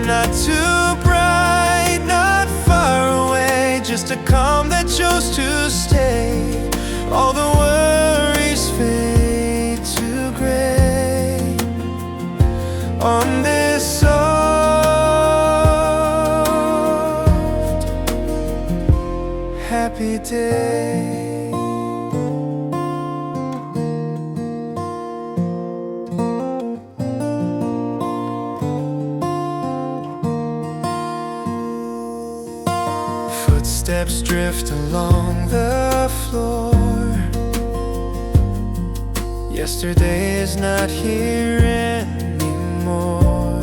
Not too bright, not far away. Just a calm that chose to stay. All the worries fade to gray on this soft, happy day. Footsteps drift along the floor. Yesterday is not here anymore.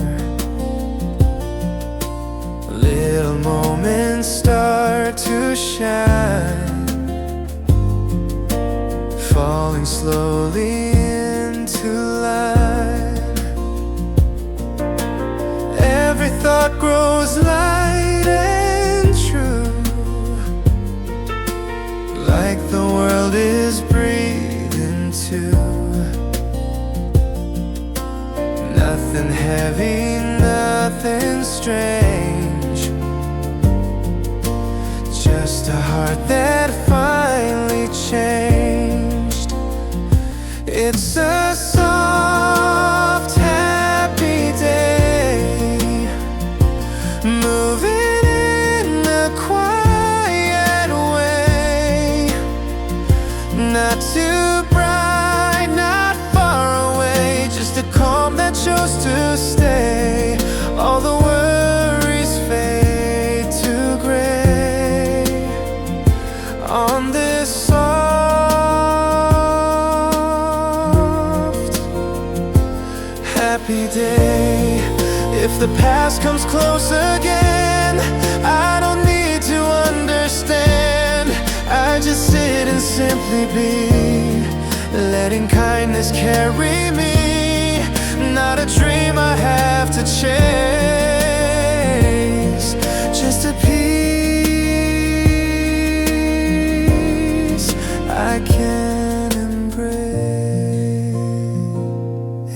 Little moments start to shine, falling slowly into line. Every thought grows light and true, like the world is breathing too. Nothing heavy, nothing strange. Just a heart that finally changed. It's a soft, happy day. Moving in a quiet way. Not too bright, not far away. Just a calm that chose to stay. All the worries fade to gray on this soft, happy day. If the past comes close again, I don't need to understand. I just sit and simply be, letting kindness carry me. Not a dream I have to chase, just a peace I can embrace.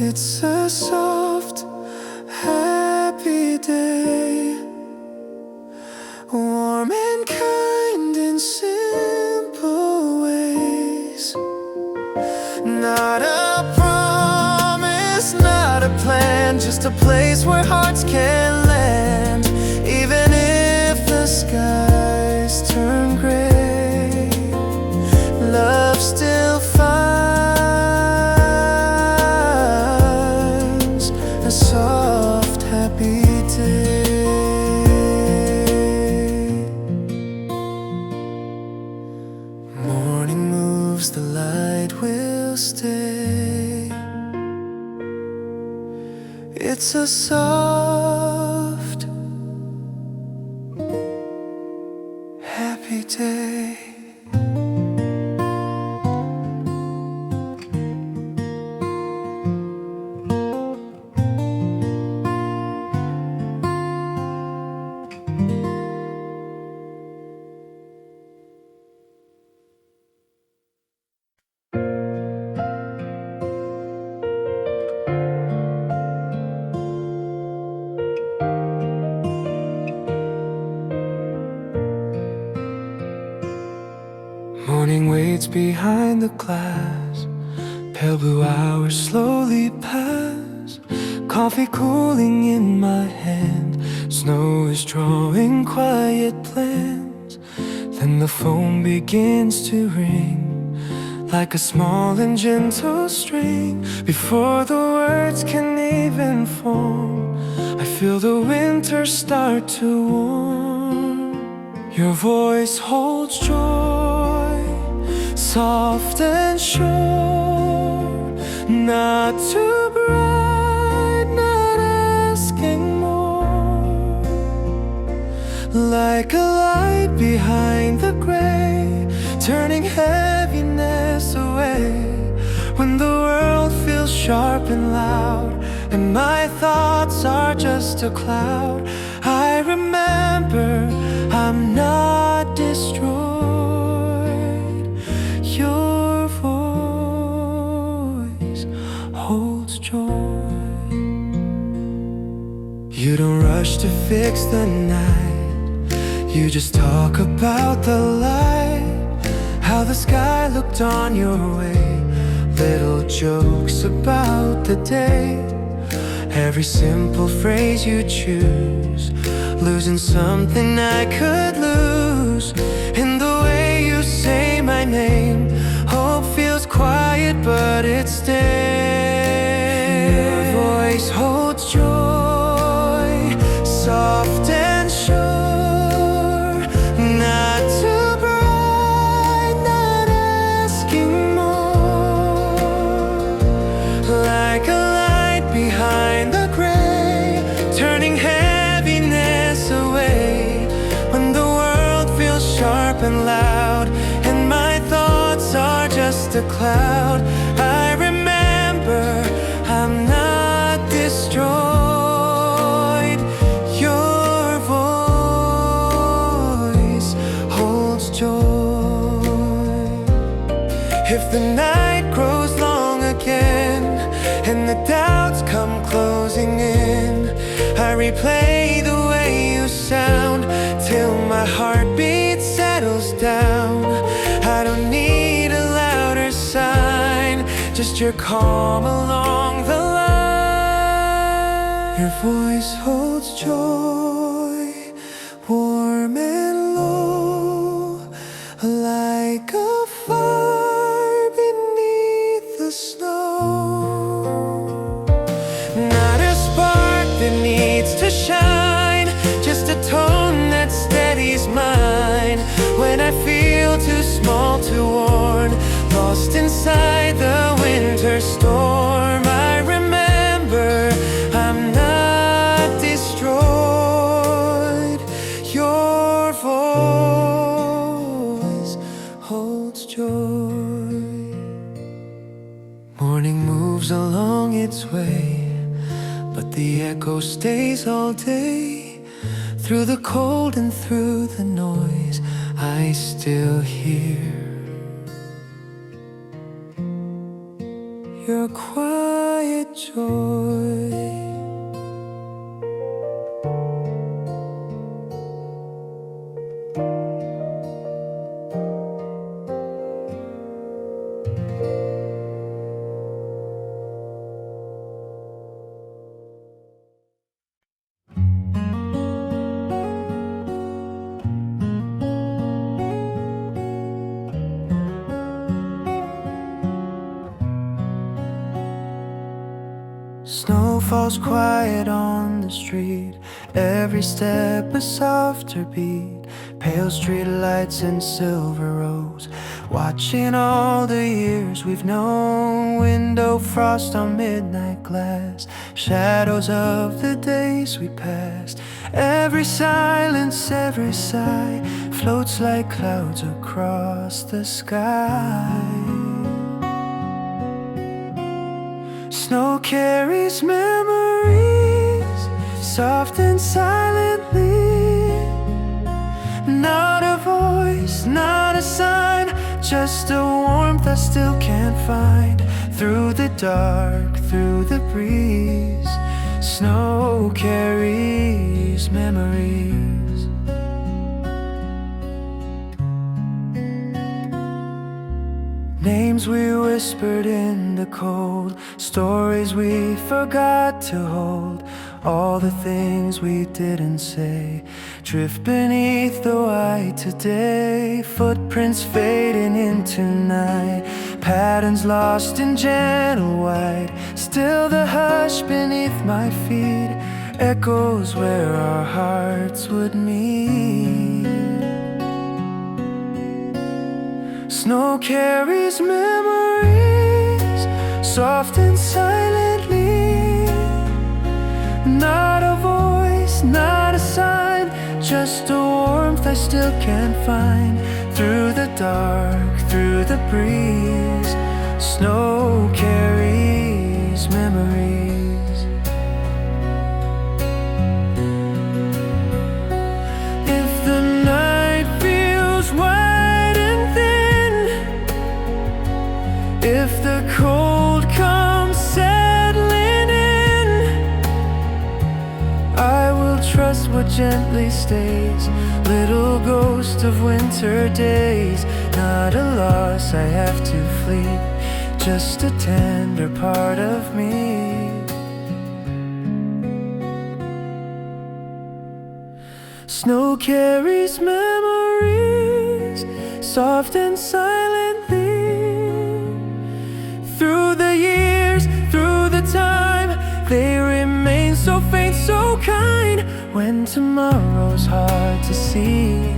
It's a soft, happy day, warm and kind in simple ways. Not a promise, not a plan, just a place where hearts can land. Even if the skies turn gray, love still finds a soft, happy day. Morning moves, the light will stay. It's a soft, happy day. Morning waits behind the glass. Pale blue hours slowly pass. Coffee cooling in my hand. Snow is drawing quiet plans. Then the phone begins to ring, like a small and gentle string. Before the words can even form, I feel the winter start to warm. Your voice holds joy, soft and sure, not too bright, not asking more. Like a light behind the gray, turning heaviness away. When the world feels sharp and loud, and my thoughts are just a cloud, I remember I'm not destroyed. Your voice holds joy. You don't rush to fix the night, you just talk about the light, how the sky looked on your way, little jokes about the day. Every simple phrase you choose, losing something I could lose. In the way you say my name, hope feels quiet but it stays. Your voice holds joy, soft and sure, not too bright, not asking more. Like a light behind the gray, turning heaviness away. When the world feels sharp and loud, and my thoughts are just a cloud, I remember I'm not destroyed. Your voice holds joy. If the night grows long again, and the doubts come closing in, I replay the way you sound till my heartbeat settles down. I don't need a louder sign, just your calm along the line. Your voice holds joy, warm and low, like a fire beneath the snow. Not a spark that needs to shine, just a tone that steadies mine. When I feel too small to warn, lost inside the winter storm, I remember I'm not destroyed. Your voice holds joy. Morning moves along its way, but the echo stays all day. Through the cold and through the noise, I still hear your quiet joy. Snow falls quiet on the street, every step a softer beat. Pale street lights and silver rows, watching all the years we've known. Window frost on midnight glass, shadows of the days we passed. Every silence, every sigh floats like clouds across the sky. Snow carries memories, soft and silently. Not a voice, not a sign, just a warmth I still can't find. Through the dark, through the breeze, snow carries memories. whispered in the cold, stories we forgot to hold, all the things we didn't say drift beneath the white today. Footprints fading into night, patterns lost in gentle white. Still the hush beneath my feet echoes where our hearts would meet. Snow carries memories, soft and silently. Not a voice, not a sign, just a warmth I still can't find. Through the dark, through the breeze, snow carries memories. If the night feels wide and thin, if the cold comes settling in, I will trust what gently stays. Little ghost of winter days, not a loss I have to flee, just a tender part of me. Snow carries memories, soft and silently. Through the years, through the time, they remain so faint, so kind. When tomorrow's hard to see,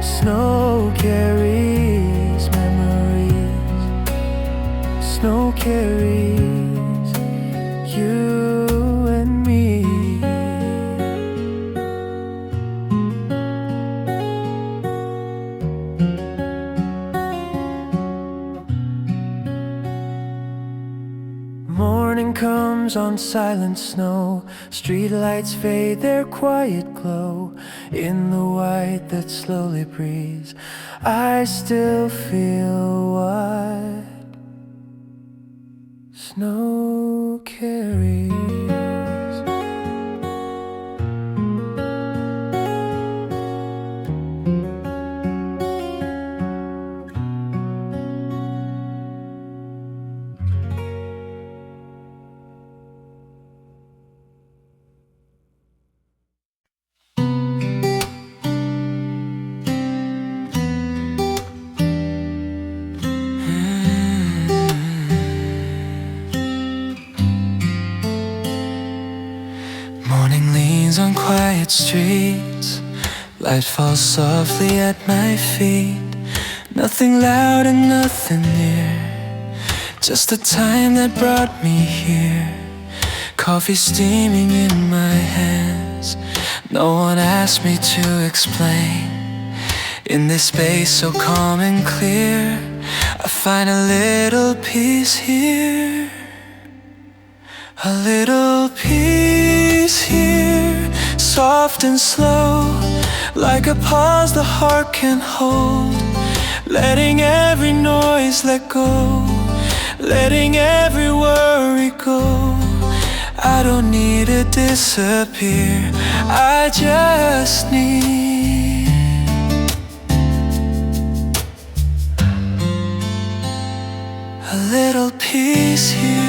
snow carries memories. Snow carries you and me. Morning comes on silent snow, streetlights fade their quiet glow. In the white that slowly breathes, I still feel what snow carries. On quiet streets, light falls softly at my feet. Nothing loud and nothing near, just the time that brought me here. Coffee steaming in my hands, no one asked me to explain. In this space so calm and clear, I find a little peace here. A little peace here, soft and slow, like a pause the heart can hold. Letting every noise let go, letting every worry go. I don't need to disappear, I just need a little peace here.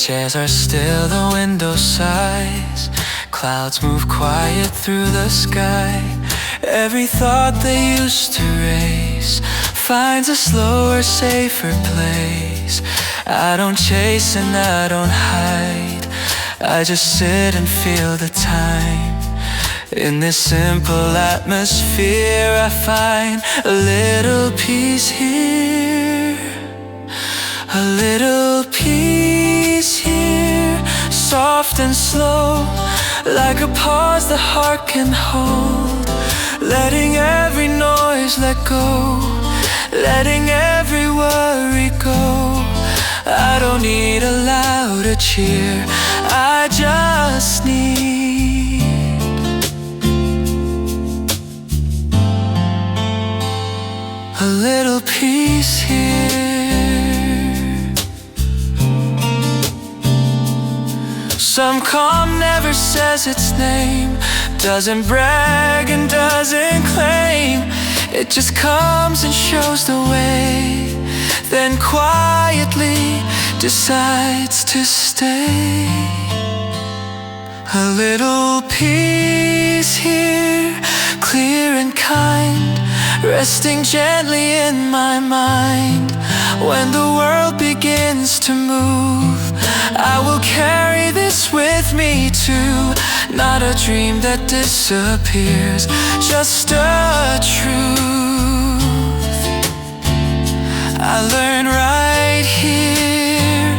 Chairs are still, the window sighs. Clouds move quiet through the sky. Every thought they used to race finds a slower, safer place. I don't chase and I don't hide, I just sit and feel the time. In this simple atmosphere I find a little peace here. A little peace here, soft and slow, like a pause the heart can hold. Letting every noise let go, letting every worry go. I don't need a louder cheer, I just need a little peace here. Some calm never says its name, doesn't brag and doesn't claim. It just comes and shows the way, then quietly decides to stay. A little peace here, clear and kind, resting gently in my mind. When the world begins to move, I will carry this with me too. Not a dream that disappears, just a truth I learned right here.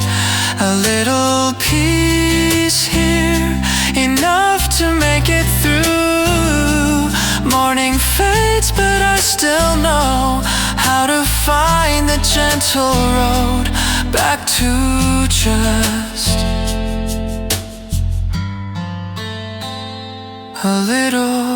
A little peace here, enough to make it through. Morning fades, but I still know how to find the gentle road back to just a little